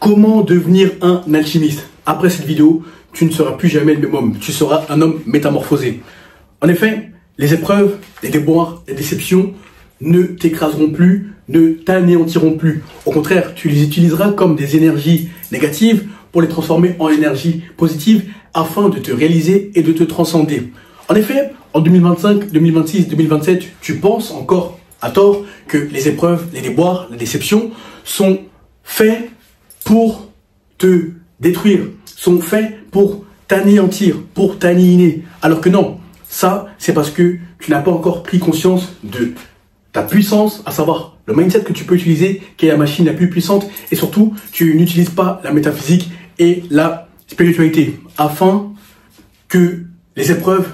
Comment devenir un alchimiste? Après cette vidéo, tu ne seras plus jamais le même homme. Tu seras un homme métamorphosé. En effet, les épreuves, les déboires, les déceptions ne t'écraseront plus, ne t'anéantiront plus. Au contraire, tu les utiliseras comme des énergies négatives pour les transformer en énergie positive afin de te réaliser et de te transcender. En effet, en 2025, 2026, 2027, tu penses encore à tort que les épreuves, les déboires, les déceptions sont faits pour te détruire, sont faits pour t'anéantir, pour t'annihiler. Alors que non, ça, c'est parce que tu n'as pas encore pris conscience de ta puissance, à savoir le mindset que tu peux utiliser, qui est la machine la plus puissante, et surtout, tu n'utilises pas la métaphysique et la spiritualité, afin que les épreuves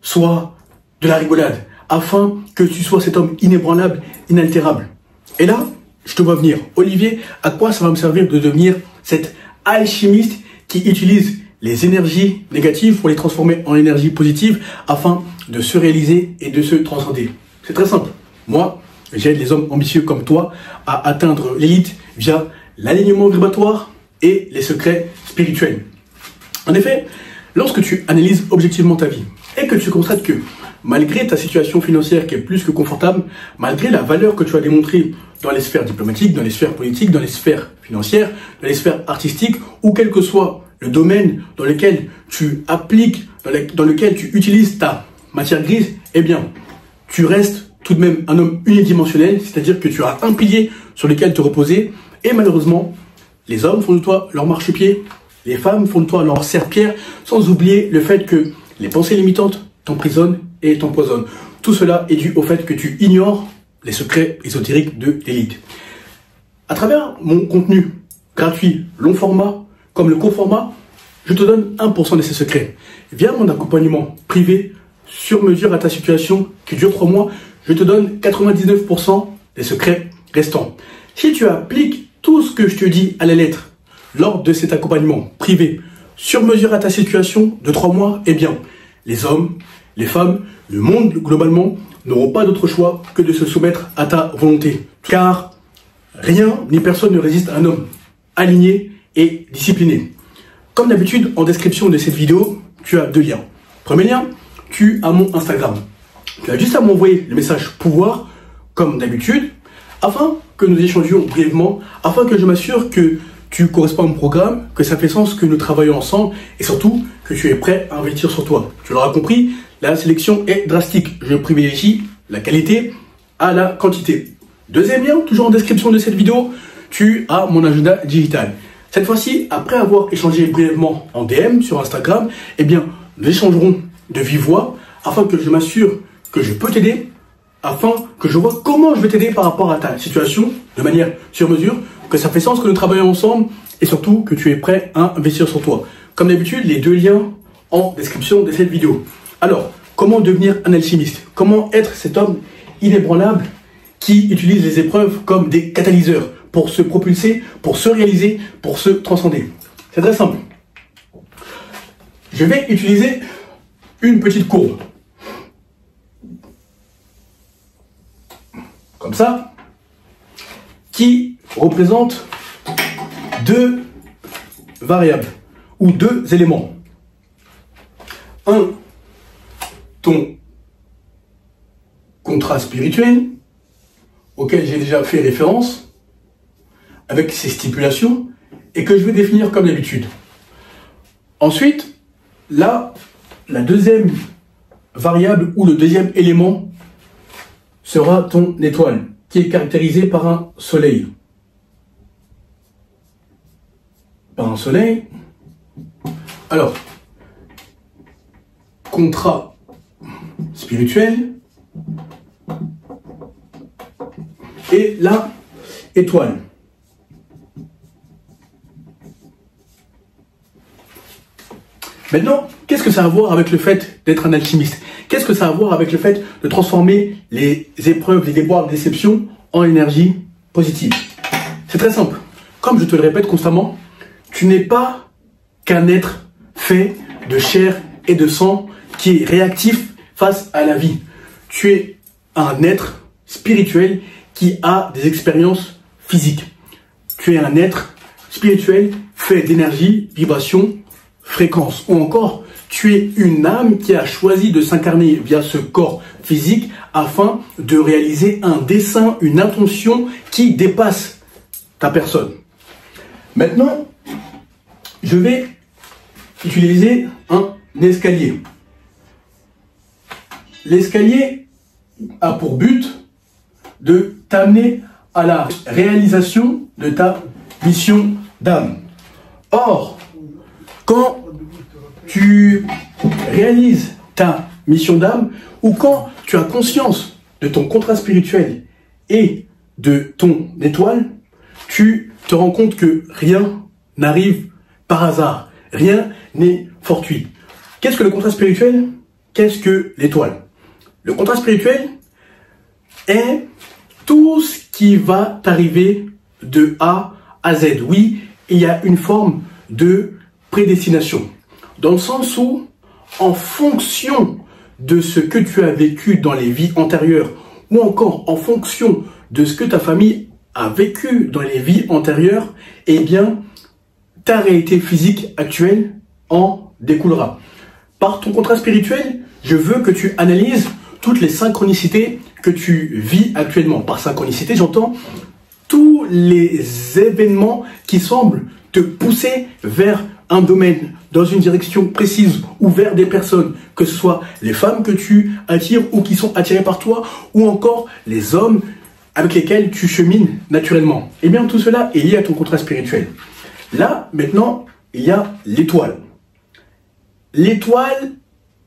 soient de la rigolade, afin que tu sois cet homme inébranlable, inaltérable. Et là, je te vois venir. Olivier, à quoi ça va me servir de devenir cet alchimiste qui utilise les énergies négatives pour les transformer en énergie positive afin de se réaliser et de se transcender? C'est très simple. Moi, j'aide les hommes ambitieux comme toi à atteindre l'élite via l'alignement vibratoire et les secrets spirituels. En effet, lorsque tu analyses objectivement ta vie et que tu constates que malgré ta situation financière qui est plus que confortable, malgré la valeur que tu as démontrée dans les sphères diplomatiques, dans les sphères politiques, dans les sphères financières, dans les sphères artistiques, ou quel que soit le domaine dans lequel tu appliques, dans lequel tu utilises ta matière grise, eh bien, tu restes tout de même un homme unidimensionnel, c'est-à-dire que tu as un pilier sur lequel te reposer, et malheureusement, les hommes font de toi leur marchepied, les femmes font de toi leur serre-pierre, sans oublier le fait que les pensées limitantes t'emprisonnent et t'empoisonnent. Tout cela est dû au fait que tu ignores les secrets ésotériques de l'élite. À travers mon contenu gratuit, long format, comme le court format, je te donne 1% de ces secrets. Via mon accompagnement privé, sur mesure à ta situation, qui dure 3 mois, je te donne 99% des secrets restants. Si tu appliques tout ce que je te dis à la lettre lors de cet accompagnement privé, sur mesure à ta situation de 3 mois, eh bien, les hommes, les femmes, le monde globalement n'auront pas d'autre choix que de se soumettre à ta volonté. Car rien ni personne ne résiste à un homme aligné et discipliné. Comme d'habitude, en description de cette vidéo, tu as 2 liens. Premier lien, tu as mon Instagram. Tu as juste à m'envoyer le message pouvoir, comme d'habitude, afin que nous échangions brièvement, afin que je m'assure que tu corresponds à mon programme, que ça fait sens que nous travaillons ensemble, et surtout que tu es prêt à investir sur toi. Tu l'auras compris, la sélection est drastique. Je privilégie la qualité à la quantité. Deuxième lien, toujours en description de cette vidéo, tu as mon agenda digital. Cette fois-ci, après avoir échangé brièvement en DM sur Instagram, eh bien, nous échangerons de vive voix afin que je m'assure que je peux t'aider, afin que je vois comment je vais t'aider par rapport à ta situation de manière sur mesure, que ça fait sens que nous travaillons ensemble et surtout que tu es prêt à investir sur toi. Comme d'habitude, les 2 liens en description de cette vidéo. Alors, comment devenir un alchimiste? Comment être cet homme inébranlable qui utilise les épreuves comme des catalyseurs pour se propulser, pour se réaliser, pour se transcender? C'est très simple. Je vais utiliser une petite courbe. Comme ça, qui représente 2 variables ou 2 éléments. Un, ton contrat spirituel, auquel j'ai déjà fait référence, avec ses stipulations, et que je vais définir comme d'habitude. Ensuite, là, la deuxième variable ou le deuxième élément sera ton étoile, qui est caractérisée par un soleil. Par un soleil. Alors, contrat spirituel et la étoile. Maintenant, qu'est-ce que ça a à voir avec le fait d'être un alchimiste? Qu'est-ce que ça a à voir avec le fait de transformer les épreuves, les déboires, les déceptions en énergie positive? C'est très simple. Comme je te le répète constamment, tu n'es pas qu'un être fait de chair et de sang qui est réactif face à la vie. Tu es un être spirituel qui a des expériences physiques. Tu es un être spirituel fait d'énergie, vibration, fréquence. Ou encore, tu es une âme qui a choisi de s'incarner via ce corps physique afin de réaliser un dessein, une intention qui dépasse ta personne. Maintenant, je vais utiliser un escalier. L'escalier a pour but de t'amener à la réalisation de ta mission d'âme. Or, quand tu réalises ta mission d'âme ou quand tu as conscience de ton contrat spirituel et de ton étoile, tu te rends compte que rien n'arrive par hasard, rien n'est fortuit. Qu'est-ce que le contrat spirituel? Qu'est-ce que l'étoile? Le contrat spirituel est tout ce qui va t'arriver de A à Z. Oui, il y a une forme de prédestination. Dans le sens où, en fonction de ce que tu as vécu dans les vies antérieures, ou encore en fonction de ce que ta famille a vécu dans les vies antérieures, eh bien, ta réalité physique actuelle en découlera. Par ton contrat spirituel, je veux que tu analyses toutes les synchronicités que tu vis actuellement. Par synchronicité, j'entends tous les événements qui semblent te pousser vers un domaine, dans une direction précise, ou vers des personnes, que ce soit les femmes que tu attires ou qui sont attirées par toi, ou encore les hommes avec lesquels tu chemines naturellement. Eh bien, tout cela est lié à ton contrat spirituel. Là, maintenant, il y a l'étoile. L'étoile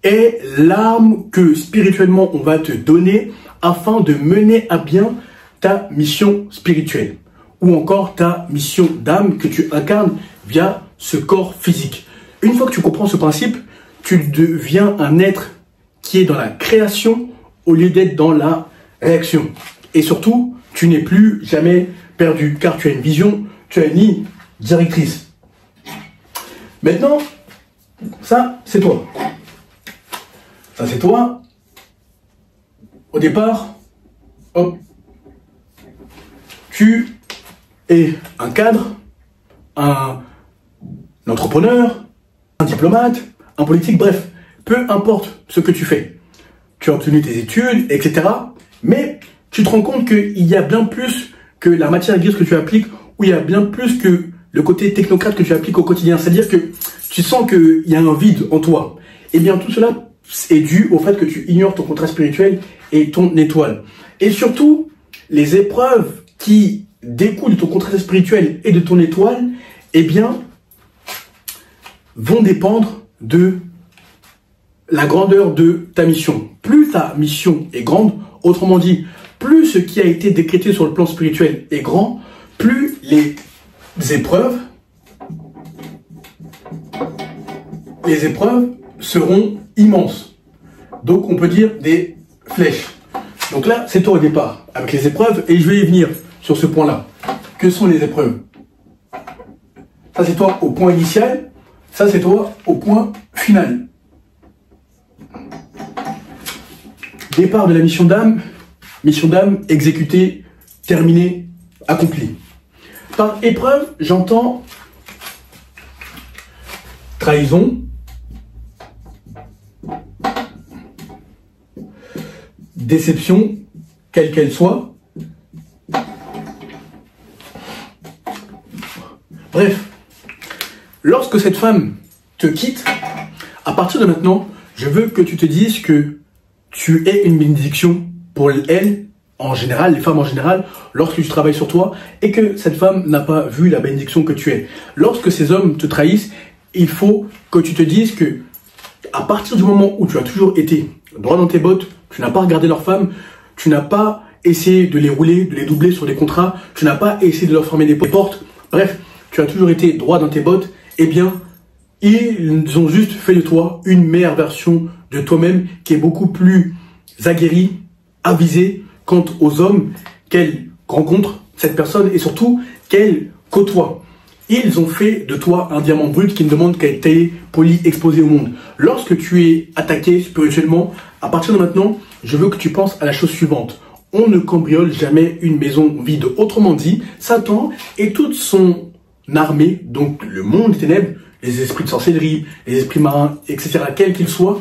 est l'arme que spirituellement on va te donner afin de mener à bien ta mission spirituelle ou encore ta mission d'âme que tu incarnes via ce corps physique. Une fois que tu comprends ce principe, tu deviens un être qui est dans la création au lieu d'être dans la réaction. Et surtout, tu n'es plus jamais perdu car tu as une vision, tu as une ligne directrice. Maintenant, ça, c'est toi. Ça, c'est toi. Au départ, hop, tu es un cadre, un entrepreneur, un diplomate, un politique, bref, peu importe ce que tu fais. Tu as obtenu tes études, etc. Mais tu te rends compte qu'il y a bien plus que la matière grise que tu appliques, ou il y a bien plus que le côté technocrate que tu appliques au quotidien. C'est-à-dire que tu sens qu'il y a un vide en toi. Et bien tout cela est dû au fait que tu ignores ton contrat spirituel et ton étoile. Et surtout, les épreuves qui découlent de ton contrat spirituel et de ton étoile, eh bien, vont dépendre de la grandeur de ta mission. Plus ta mission est grande, autrement dit, plus ce qui a été décrété sur le plan spirituel est grand, plus les épreuves seront immenses. Donc on peut dire des flèches. Donc là, c'est toi au départ, avec les épreuves, et je vais y venir sur ce point-là. Que sont les épreuves? Ça, c'est toi au point initial, ça, c'est toi au point final. Départ de la mission d'âme exécutée, terminée, accomplie. Par épreuve, j'entends trahison, déception, quelle qu'elle soit. Bref, lorsque cette femme te quitte, à partir de maintenant, je veux que tu te dises que tu es une bénédiction pour elle, en général, les femmes en général, lorsque tu travailles sur toi, et que cette femme n'a pas vu la bénédiction que tu es. Lorsque ces hommes te trahissent, il faut que tu te dises que, à partir du moment où tu as toujours été droit dans tes bottes, tu n'as pas regardé leurs femmes, tu n'as pas essayé de les rouler, de les doubler sur des contrats, tu n'as pas essayé de leur former des portes, bref, tu as toujours été droit dans tes bottes, eh bien, ils ont juste fait de toi une meilleure version de toi-même qui est beaucoup plus aguerrie, avisée quant aux hommes qu'elle rencontre, cette personne, et surtout qu'elle côtoie. Ils ont fait de toi un diamant brut qui ne demande qu'à être poli, exposé au monde. Lorsque tu es attaqué spirituellement, à partir de maintenant, je veux que tu penses à la chose suivante. On ne cambriole jamais une maison vide. Autrement dit, Satan et toute son armée, donc le monde des ténèbres, les esprits de sorcellerie, les esprits marins, etc., quels qu'ils soient,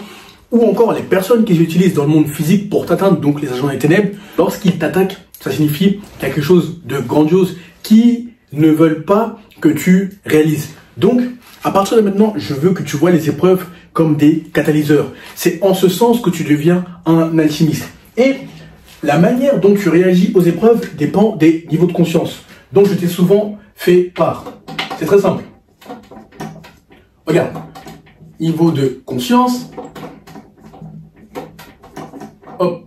ou encore les personnes qu'ils utilisent dans le monde physique pour t'atteindre, donc les agents des ténèbres, lorsqu'ils t'attaquent, ça signifie quelque chose de grandiose qui ne veulent pas que tu réalises. Donc, à partir de maintenant, je veux que tu vois les épreuves comme des catalyseurs. C'est en ce sens que tu deviens un alchimiste. Et la manière dont tu réagis aux épreuves dépend des niveaux de conscience dont je t'ai souvent fait part. C'est très simple. Regarde, niveau de conscience. Hop.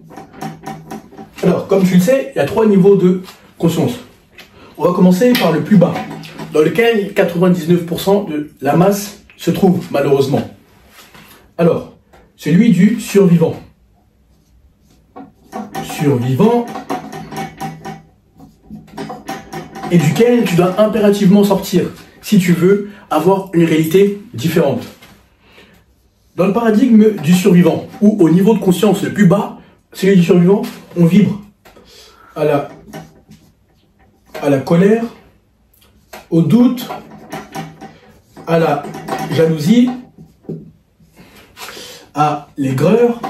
Alors, comme tu le sais, il y a 3 niveaux de conscience. On va commencer par le plus bas, dans lequel 99% de la masse se trouve, malheureusement. Alors, celui du survivant. Survivant, et duquel tu dois impérativement sortir si tu veux avoir une réalité différente. Dans le paradigme du survivant, ou au niveau de conscience le plus bas, celui du survivant, on vibre à la colère, au doute, à la jalousie, à l'aigreur,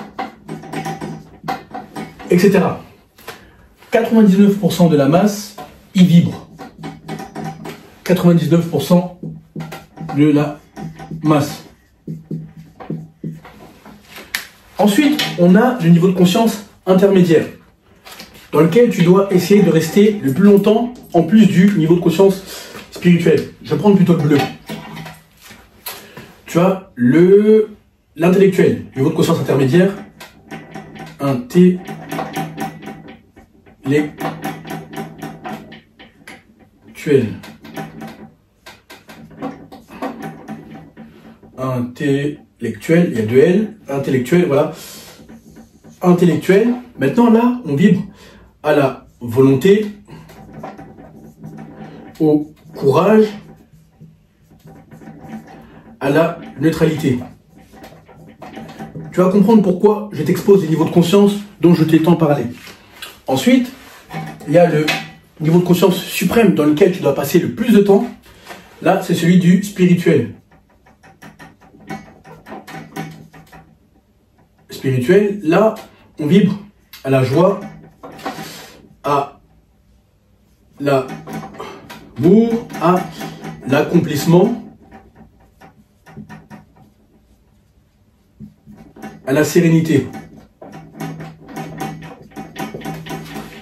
etc. 99% de la masse y vibre. 99% de la masse. Ensuite, on a le niveau de conscience intermédiaire, dans lequel tu dois essayer de rester le plus longtemps, en plus du niveau de conscience spirituel. Je vais prendre plutôt le bleu. Tu as l'intellectuel, niveau de conscience intermédiaire, intellectuel. Intellectuel, il y a 2 L, intellectuel, voilà. Intellectuel, maintenant là, on vibre à la volonté, au courage, à la neutralité. Tu vas comprendre pourquoi je t'expose les niveaux de conscience dont je t'ai tant parlé. Ensuite, il y a le niveau de conscience suprême dans lequel tu dois passer le plus de temps. Là, c'est celui du spirituel. Spirituel, là, on vibre à la joie, à l'amour, à l'accomplissement, à la sérénité.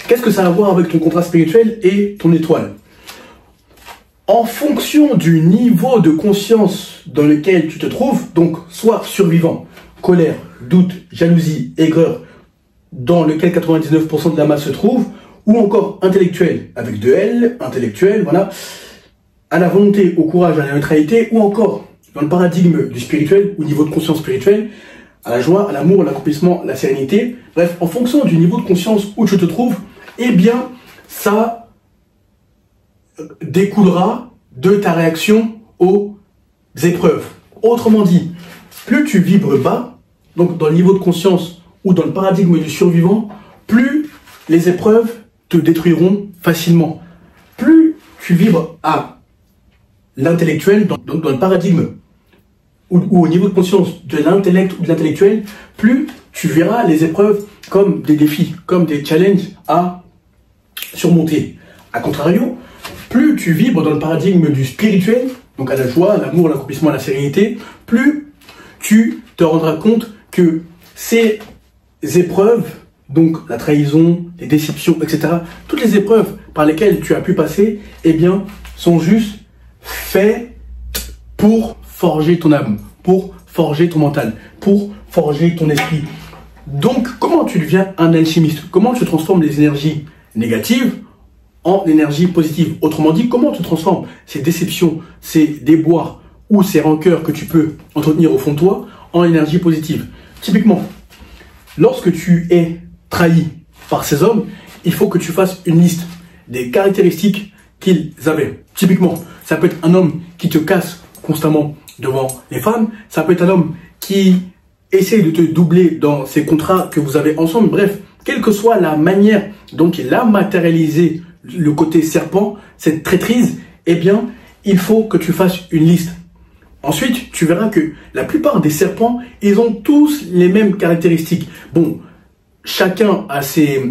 Qu'est-ce que ça a à voir avec ton contrat spirituel et ton étoile? En fonction du niveau de conscience dans lequel tu te trouves, donc soit survivant, colère, doute, jalousie, aigreur, dans lequel 99% de la masse se trouve, ou encore intellectuel, avec 2 L, intellectuel, voilà, à la volonté, au courage, à la neutralité, ou encore dans le paradigme du spirituel, ou niveau de conscience spirituelle, à la joie, à l'amour, à l'accomplissement, à la sérénité. Bref, en fonction du niveau de conscience où tu te trouves, eh bien, ça découlera de ta réaction aux épreuves. Autrement dit, plus tu vibres bas, donc dans le niveau de conscience ou dans le paradigme du survivant, plus les épreuves te détruiront facilement. Plus tu vibres à l'intellectuel, donc dans le paradigme ou au niveau de conscience de l'intellect ou de l'intellectuel, plus tu verras les épreuves comme des défis, comme des challenges à surmonter. A contrario, plus tu vibres dans le paradigme du spirituel, donc à la joie, à l'amour, à l'accomplissement, à la sérénité, plus tu te rendras compte que ces épreuves, donc la trahison, les déceptions, etc., toutes les épreuves par lesquelles tu as pu passer, eh bien, sont juste faits pour forger ton âme, pour forger ton mental, pour forger ton esprit. Donc, comment tu deviens un alchimiste? Comment tu transformes les énergies négatives en énergie positive? Autrement dit, comment tu transformes ces déceptions, ces déboires ou ces rancœurs que tu peux entretenir au fond de toi en énergie positive? Typiquement, lorsque tu es trahi par ces hommes, il faut que tu fasses une liste des caractéristiques qu'ils avaient. Typiquement, ça peut être un homme qui te casse constamment devant les femmes, ça peut être un homme qui essaye de te doubler dans ses contrats que vous avez ensemble. Bref, quelle que soit la manière dont il a matérialisé le côté serpent, cette traîtrise, eh bien, il faut que tu fasses une liste. Ensuite, tu verras que la plupart des serpents, ils ont tous les mêmes caractéristiques. Bon, chacun a ses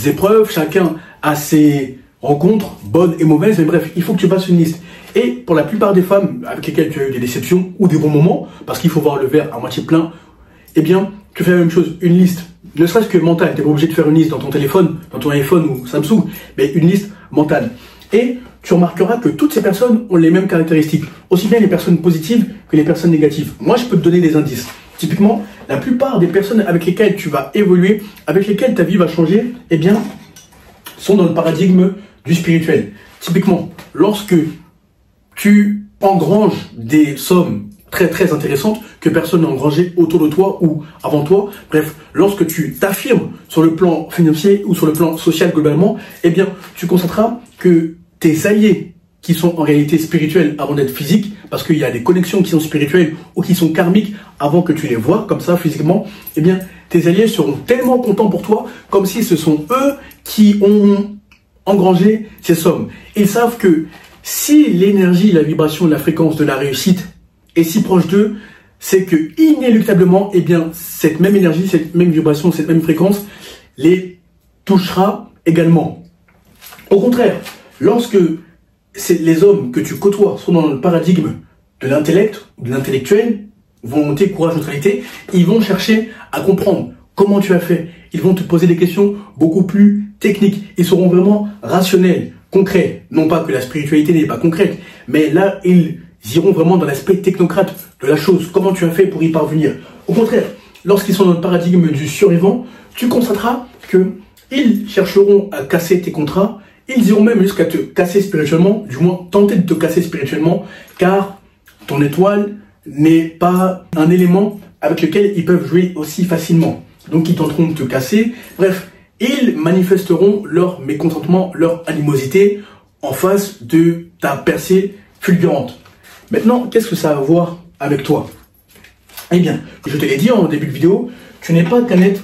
épreuves, chacun a ses rencontres, bonnes et mauvaises, mais bref, il faut que tu fasses une liste. Et pour la plupart des femmes avec lesquelles tu as eu des déceptions ou des bons moments, parce qu'il faut voir le verre à moitié plein, eh bien, tu fais la même chose, une liste. Ne serait-ce que mentale, tu n'es pas obligé de faire une liste dans ton téléphone, dans ton iPhone ou Samsung, mais une liste mentale. Et tu remarqueras que toutes ces personnes ont les mêmes caractéristiques, aussi bien les personnes positives que les personnes négatives. Moi, je peux te donner des indices. Typiquement, la plupart des personnes avec lesquelles tu vas évoluer, avec lesquelles ta vie va changer, eh bien, sont dans le paradigme du spirituel. Typiquement, lorsque tu engranges des sommes très très intéressantes que personne n'a engrangées autour de toi ou avant toi, bref, lorsque tu t'affirmes sur le plan financier ou sur le plan social globalement, eh bien, tu constateras que tes alliés qui sont en réalité spirituels avant d'être physiques, parce qu'il y a des connexions qui sont spirituelles ou qui sont karmiques avant que tu les vois comme ça physiquement, eh bien, tes alliés seront tellement contents pour toi comme si ce sont eux qui ont engrangé ces sommes. Ils savent que si l'énergie, la vibration, la fréquence de la réussite est si proche d'eux, c'est que inéluctablement, eh bien, cette même énergie, cette même vibration, cette même fréquence les touchera également. Au contraire, lorsque les hommes que tu côtoies sont dans le paradigme de l'intellect, de l'intellectuel, volonté, courage, neutralité, ils vont chercher à comprendre comment tu as fait. Ils vont te poser des questions beaucoup plus techniques. Ils seront vraiment rationnels, concrets. Non pas que la spiritualité n'est pas concrète, mais là, ils iront vraiment dans l'aspect technocrate de la chose. Comment tu as fait pour y parvenir? Au contraire, lorsqu'ils sont dans le paradigme du survivant, tu constateras qu'ils chercheront à casser tes contrats. Ils iront même jusqu'à te casser spirituellement, du moins tenter de te casser spirituellement, car ton étoile n'est pas un élément avec lequel ils peuvent jouer aussi facilement. Donc ils tenteront de te casser. Bref, ils manifesteront leur mécontentement, leur animosité en face de ta percée fulgurante. Maintenant, qu'est-ce que ça a à voir avec toi? Eh bien, je te l'ai dit en début de vidéo, tu n'es pas qu'un être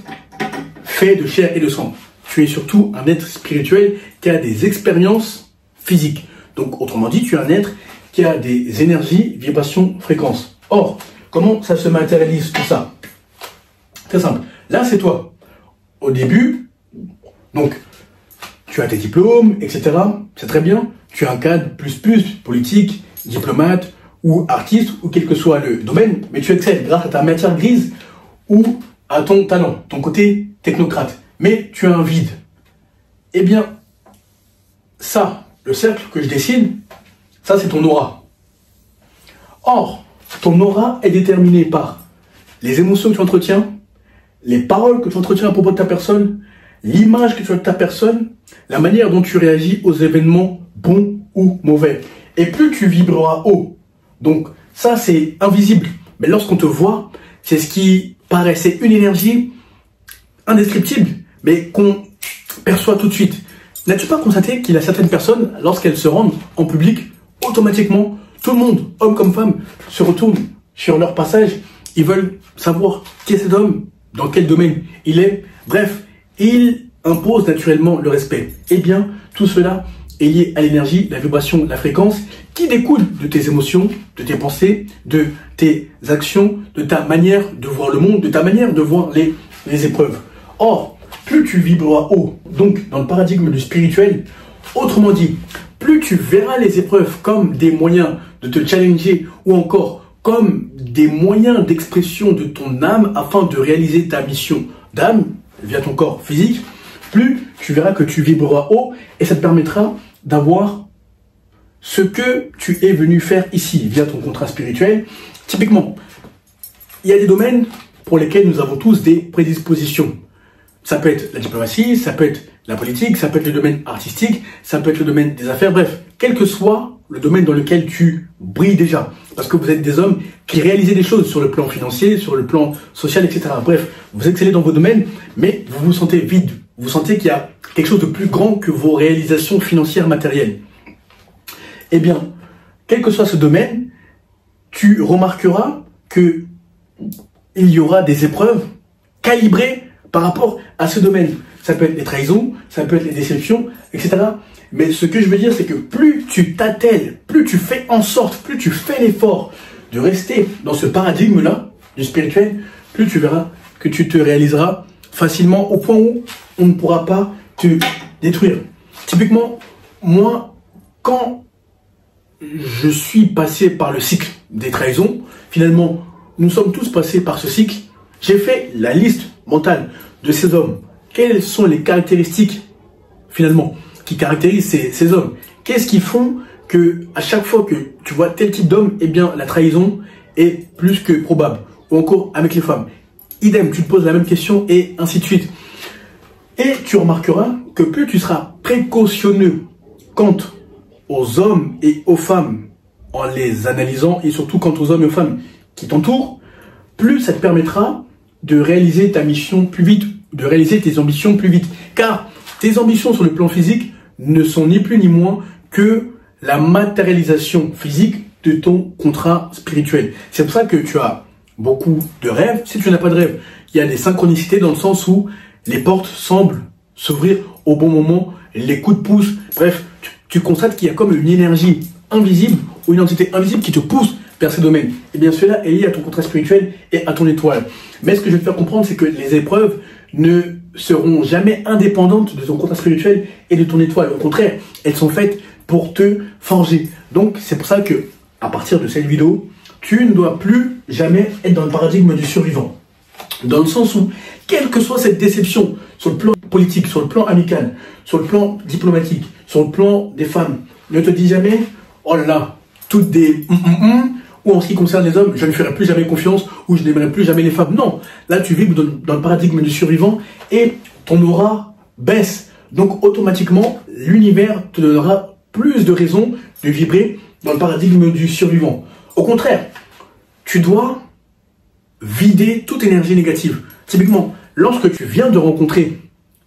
fait de chair et de sang. Tu es surtout un être spirituel qui a des expériences physiques. Donc, autrement dit, tu es un être qui a des énergies, vibrations, fréquences. Or, comment ça se matérialise tout ça? Très simple. Là, c'est toi. Au début, donc, tu as tes diplômes, etc. C'est très bien. Tu as un cadre plus, politique, diplomate ou artiste, ou quel que soit le domaine, mais tu excelles grâce à ta matière grise ou à ton talent, ton côté technocrate. Mais tu as un vide. Eh bien, ça, le cercle que je dessine, ça c'est ton aura. Or, ton aura est déterminée par les émotions que tu entretiens, les paroles que tu entretiens à propos de ta personne, l'image que tu as de ta personne, la manière dont tu réagis aux événements bons ou mauvais. Et plus tu vibreras haut. Donc, ça c'est invisible. Mais lorsqu'on te voit, c'est ce qui paraît, c'est une énergie indescriptible, mais qu'on perçoit tout de suite. N'as-tu pas constaté qu'il y a certaines personnes, lorsqu'elles se rendent en public, automatiquement, tout le monde, homme comme femme, se retourne sur leur passage. Ils veulent savoir qui est cet homme, dans quel domaine il est. Bref, ils imposent naturellement le respect. Eh bien, tout cela est lié à l'énergie, la vibration, la fréquence, qui découle de tes émotions, de tes pensées, de tes actions, de ta manière de voir le monde, de ta manière de voir les épreuves. Or, plus tu vibreras haut, donc dans le paradigme du spirituel, autrement dit, plus tu verras les épreuves comme des moyens de te challenger ou encore comme des moyens d'expression de ton âme afin de réaliser ta mission d'âme via ton corps physique, plus tu verras que tu vibreras haut et ça te permettra d'avoir ce que tu es venu faire ici via ton contrat spirituel. Typiquement, il y a des domaines pour lesquels nous avons tous des prédispositions. Ça peut être la diplomatie, ça peut être la politique, ça peut être le domaine artistique, ça peut être le domaine des affaires, bref, quel que soit le domaine dans lequel tu brilles déjà. Parce que vous êtes des hommes qui réalisent des choses sur le plan financier, sur le plan social, etc. Bref, vous excellez dans vos domaines, mais vous vous sentez vide. Vous sentez qu'il y a quelque chose de plus grand que vos réalisations financières matérielles. Eh bien, quel que soit ce domaine, tu remarqueras qu'il y aura des épreuves calibrées par rapport à ce domaine. ça peut être les trahisons, ça peut être les déceptions, etc. Mais ce que je veux dire, c'est que plus tu t'attelles, plus tu fais en sorte, plus tu fais l'effort de rester dans ce paradigme-là, du spirituel, plus tu verras que tu te réaliseras facilement au point où on ne pourra pas te détruire. Typiquement, moi, quand je suis passé par le cycle des trahisons, finalement, nous sommes tous passés par ce cycle, j'ai fait la liste mentale de ces hommes. Quelles sont les caractéristiques, finalement, qui caractérisent ces hommes? Qu'est-ce qui font que, à chaque fois que tu vois tel type d'homme, eh bien, la trahison est plus que probable? Ou encore avec les femmes. Idem, tu te poses la même question et ainsi de suite. Et tu remarqueras que plus tu seras précautionneux quant aux hommes et aux femmes en les analysant, et surtout quant aux hommes et aux femmes qui t'entourent, plus ça te permettra de réaliser ta mission plus vite, de réaliser tes ambitions plus vite. Car tes ambitions sur le plan physique ne sont ni plus ni moins que la matérialisation physique de ton contrat spirituel. C'est pour ça que tu as beaucoup de rêves. Si tu n'as pas de rêve, il y a des synchronicités dans le sens où les portes semblent s'ouvrir au bon moment, les coups de pouce. Bref, tu constates qu'il y a comme une énergie invisible ou une entité invisible qui te pousse vers ces domaines. Et bien cela est lié à ton contrat spirituel et à ton étoile. Mais ce que je vais te faire comprendre, c'est que les épreuves ne seront jamais indépendantes de ton contrat spirituel et de ton étoile. Au contraire, elles sont faites pour te forger. Donc c'est pour ça que, à partir de cette vidéo, tu ne dois plus jamais être dans le paradigme du survivant. Dans le sens où, quelle que soit cette déception, sur le plan politique, sur le plan amical, sur le plan diplomatique, sur le plan des femmes, ne te dis jamais, oh là là, toutes des ou en ce qui concerne les hommes, je ne ferai plus jamais confiance, ou je n'aimerai plus jamais les femmes. Non, là tu vis dans le paradigme du survivant et ton aura baisse. Donc automatiquement, l'univers te donnera plus de raisons de vibrer dans le paradigme du survivant. Au contraire, tu dois vider toute énergie négative. Typiquement, lorsque tu viens de rencontrer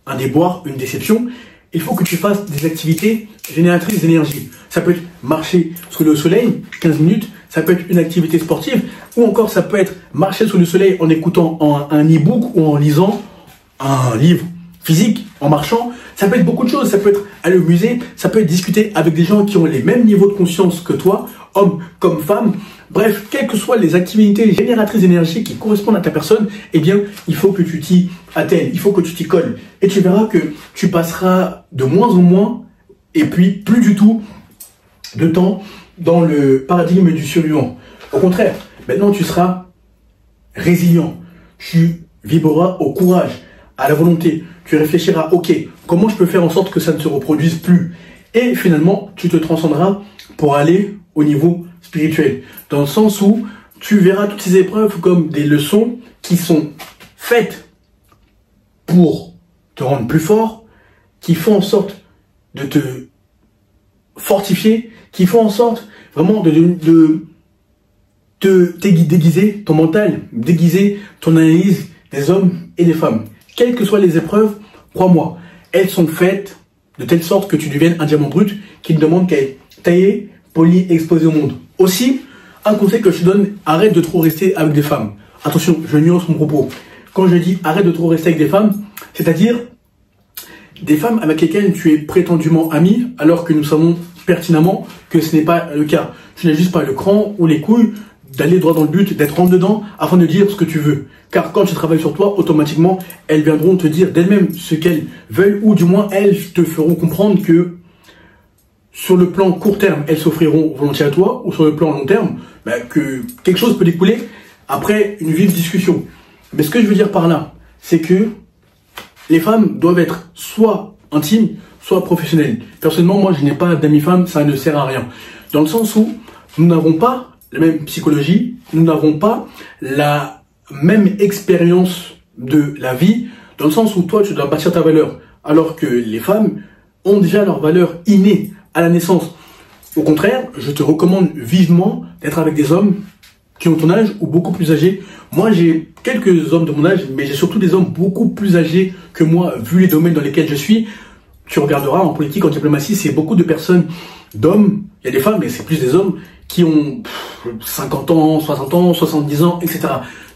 un déboire, une déception, il faut que tu fasses des activités génératrices d'énergie. Ça peut être marcher sous le soleil, 15 minutes, ça peut être une activité sportive, ou encore ça peut être marcher sous le soleil en écoutant un e-book ou en lisant un livre physique, en marchant. Ça peut être beaucoup de choses, ça peut être aller au musée, ça peut être discuter avec des gens qui ont les mêmes niveaux de conscience que toi, hommes comme femmes. Bref, quelles que soient les activités génératrices d'énergie qui correspondent à ta personne, eh bien, il faut que tu t'y attelles, il faut que tu t'y colles. Et tu verras que tu passeras de moins en moins, et puis plus du tout, de temps dans le paradigme du survivant. Au contraire, maintenant tu seras résilient, tu vibreras au courage, à la volonté, tu réfléchiras, ok, comment je peux faire en sorte que ça ne se reproduise plus? Et finalement, tu te transcenderas pour aller au niveau spirituel. Dans le sens où tu verras toutes ces épreuves comme des leçons qui sont faites pour te rendre plus fort, qui font en sorte de te fortifier, qui font en sorte vraiment de déguiser ton mental, déguiser ton analyse des hommes et des femmes. Quelles que soient les épreuves, crois-moi, elles sont faites de telle sorte que tu deviennes un diamant brut qui ne demande qu'à être taillé, poli, exposé au monde. Aussi, un conseil que je te donne, arrête de trop rester avec des femmes. Attention, je nuance mon propos. Quand je dis arrête de trop rester avec des femmes, c'est-à-dire des femmes avec lesquelles tu es prétendument ami, alors que nous savons pertinemment que ce n'est pas le cas. Tu n'as juste pas le cran ou les couilles d'aller droit dans le but, d'être rentre dedans afin de dire ce que tu veux. Car quand tu travailles sur toi, automatiquement, elles viendront te dire d'elles-mêmes ce qu'elles veulent, ou du moins elles te feront comprendre que sur le plan court terme, elles s'offriront volontiers à toi, ou sur le plan long terme, que quelque chose peut découler après une vive discussion. Mais ce que je veux dire par là, c'est que les femmes doivent être soit intimes, soit professionnelles. Personnellement, moi, je n'ai pas d'amis femmes, ça ne sert à rien. Dans le sens où nous n'avons pas la même psychologie, nous n'avons pas la même expérience de la vie, dans le sens où toi, tu dois bâtir ta valeur, alors que les femmes ont déjà leur valeur innée à la naissance. Au contraire, je te recommande vivement d'être avec des hommes qui ont ton âge ou beaucoup plus âgés. Moi, j'ai quelques hommes de mon âge, mais j'ai surtout des hommes beaucoup plus âgés que moi, vu les domaines dans lesquels je suis. Tu regarderas en politique, en diplomatie, c'est beaucoup de personnes, d'hommes, il y a des femmes, mais c'est plus des hommes qui ont 50 ans, 60 ans, 70 ans, etc.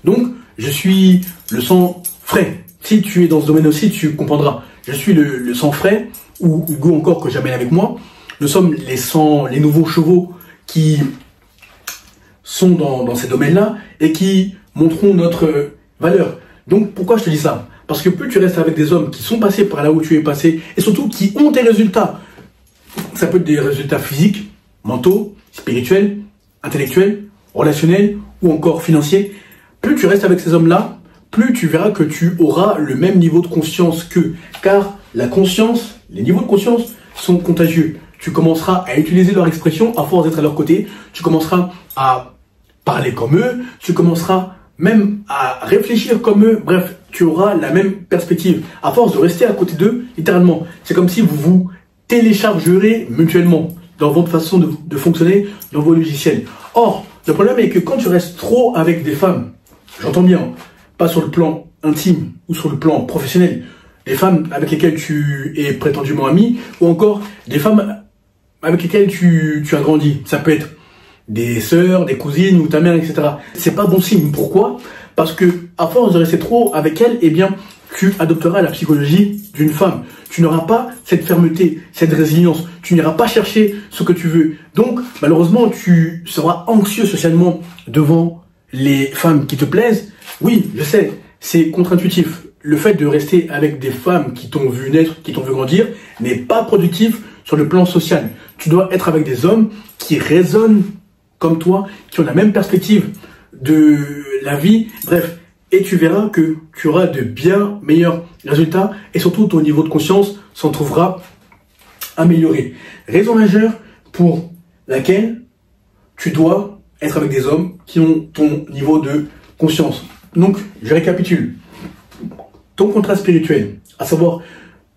Donc, je suis le sang frais. Si tu es dans ce domaine aussi, tu comprendras. je suis le sang frais, ou Hugo encore que j'amène avec moi. Nous sommes les nouveaux chevaux qui sont dans ces domaines-là et qui montreront notre valeur. Donc pourquoi je te dis ça? Parce que plus tu restes avec des hommes qui sont passés par là où tu es passé et surtout qui ont des résultats, ça peut être des résultats physiques, mentaux, spirituels, intellectuels, relationnels ou encore financiers, plus tu restes avec ces hommes-là, plus tu verras que tu auras le même niveau de conscience qu'eux. Car la conscience, les niveaux de conscience sont contagieux. Tu commenceras à utiliser leur expression à force d'être à leur côté. Tu commenceras à parler comme eux. Tu commenceras même à réfléchir comme eux. Bref, tu auras la même perspective. À force de rester à côté d'eux, littéralement, c'est comme si vous vous téléchargerez mutuellement dans votre façon de fonctionner dans vos logiciels. Or, le problème est que quand tu restes trop avec des femmes, j'entends bien, pas sur le plan intime ou sur le plan professionnel, des femmes avec lesquelles tu es prétendument ami, ou encore des femmes avec lesquelles tu as grandi. Ça peut être des sœurs, des cousines ou ta mère, etc. C'est pas bon signe. Pourquoi? Parce que à force de rester trop avec elles, eh bien, tu adopteras la psychologie d'une femme. Tu n'auras pas cette fermeté, cette résilience. Tu n'iras pas chercher ce que tu veux. Donc, malheureusement, tu seras anxieux socialement devant les femmes qui te plaisent. Oui, je sais, c'est contre-intuitif. Le fait de rester avec des femmes qui t'ont vu naître, qui t'ont vu grandir, n'est pas productif sur le plan social. Tu dois être avec des hommes qui raisonnent comme toi, qui ont la même perspective de la vie. Bref, et tu verras que tu auras de bien meilleurs résultats et surtout ton niveau de conscience s'en trouvera amélioré. Raison majeure pour laquelle tu dois être avec des hommes qui ont ton niveau de conscience. Donc, je récapitule. Ton contrat spirituel, à savoir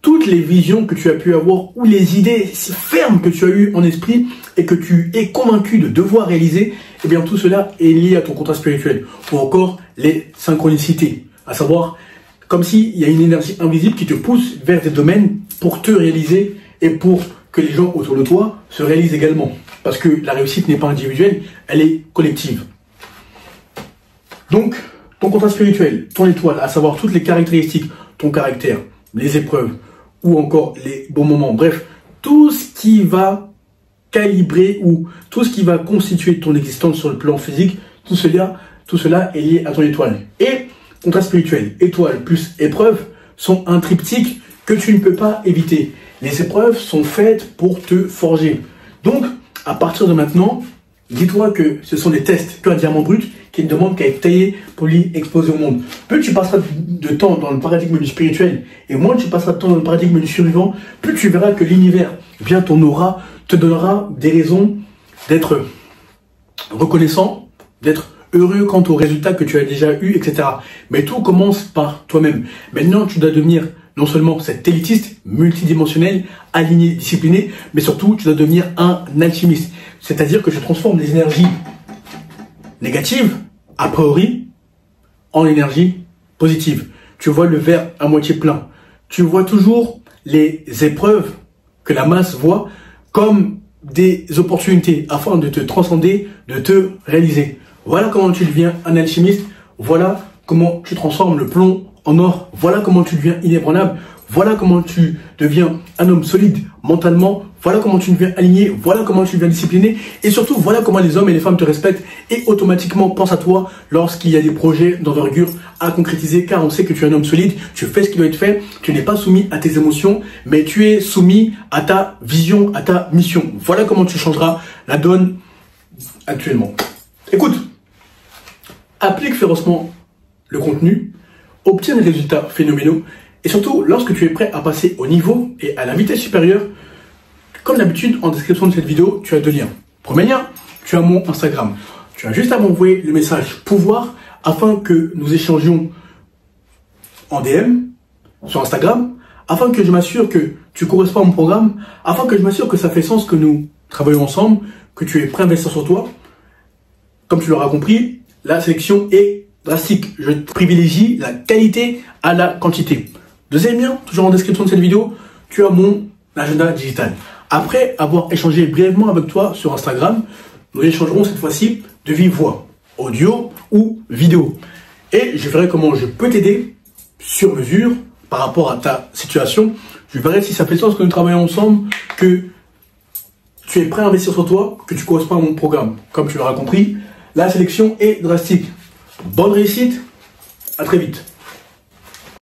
toutes les visions que tu as pu avoir ou les idées fermes que tu as eues en esprit et que tu es convaincu de devoir réaliser, eh bien tout cela est lié à ton contrat spirituel. Ou encore les synchronicités, à savoir comme s'il y a une énergie invisible qui te pousse vers des domaines pour te réaliser et pour que les gens autour de toi se réalisent également. Parce que la réussite n'est pas individuelle, elle est collective. Donc, ton contrat spirituel, ton étoile, à savoir toutes les caractéristiques, ton caractère, les épreuves, ou encore les bons moments, bref, tout ce qui va calibrer ou tout ce qui va constituer ton existence sur le plan physique, tout cela est lié à ton étoile. Et contrat spirituel, étoile plus épreuve sont un triptyque que tu ne peux pas éviter. Les épreuves sont faites pour te forger. Donc, à partir de maintenant, dis-toi que ce sont des tests, un diamant brut qui ne demande qu'à être taillé, poli, exposé au monde. Plus tu passeras de temps dans le paradigme du spirituel et moins tu passeras de temps dans le paradigme du survivant, plus tu verras que l'univers, via ton aura, te donnera des raisons d'être reconnaissant, d'être heureux quant aux résultats que tu as déjà eus, etc. Mais tout commence par toi-même. Maintenant, tu dois devenir non seulement cet élitiste, multidimensionnel, aligné, discipliné, mais surtout, tu dois devenir un alchimiste. C'est-à-dire que tu transformes les énergies négatives, a priori, en énergie positive. Tu vois le verre à moitié plein. Tu vois toujours les épreuves que la masse voit comme des opportunités afin de te transcender, de te réaliser. Voilà comment tu deviens un alchimiste. Voilà comment tu transformes le plomb en or. Voilà comment tu deviens inébranlable. Voilà comment tu deviens un homme solide mentalement. Voilà comment tu deviens aligné. Voilà comment tu deviens discipliné. Et surtout, voilà comment les hommes et les femmes te respectent et automatiquement pensent à toi lorsqu'il y a des projets d'envergure à concrétiser. Car on sait que tu es un homme solide. Tu fais ce qui doit être fait. Tu n'es pas soumis à tes émotions, mais tu es soumis à ta vision, à ta mission. Voilà comment tu changeras la donne actuellement. Écoute, applique férocement le contenu, obtiens des résultats phénoménaux et surtout, lorsque tu es prêt à passer au niveau et à la vitesse supérieure, comme d'habitude, en description de cette vidéo, tu as deux liens. Premier lien, tu as mon Instagram. Tu as juste à m'envoyer le message pouvoir afin que nous échangions en DM sur Instagram, afin que je m'assure que tu corresponds à mon programme, afin que je m'assure que ça fait sens que nous travaillons ensemble, que tu es prêt à investir sur toi. Comme tu l'auras compris, la sélection est drastique. Je privilégie la qualité à la quantité. Deuxième lien, toujours en description de cette vidéo, tu as mon agenda digital. Après avoir échangé brièvement avec toi sur Instagram, nous échangerons cette fois-ci de vive voix, audio ou vidéo. Et je verrai comment je peux t'aider sur mesure par rapport à ta situation. Je verrai si ça fait sens que nous travaillons ensemble, que tu es prêt à investir sur toi, que tu corresponds à mon programme. Comme tu l'auras compris, la sélection est drastique. Bonne réussite, à très vite.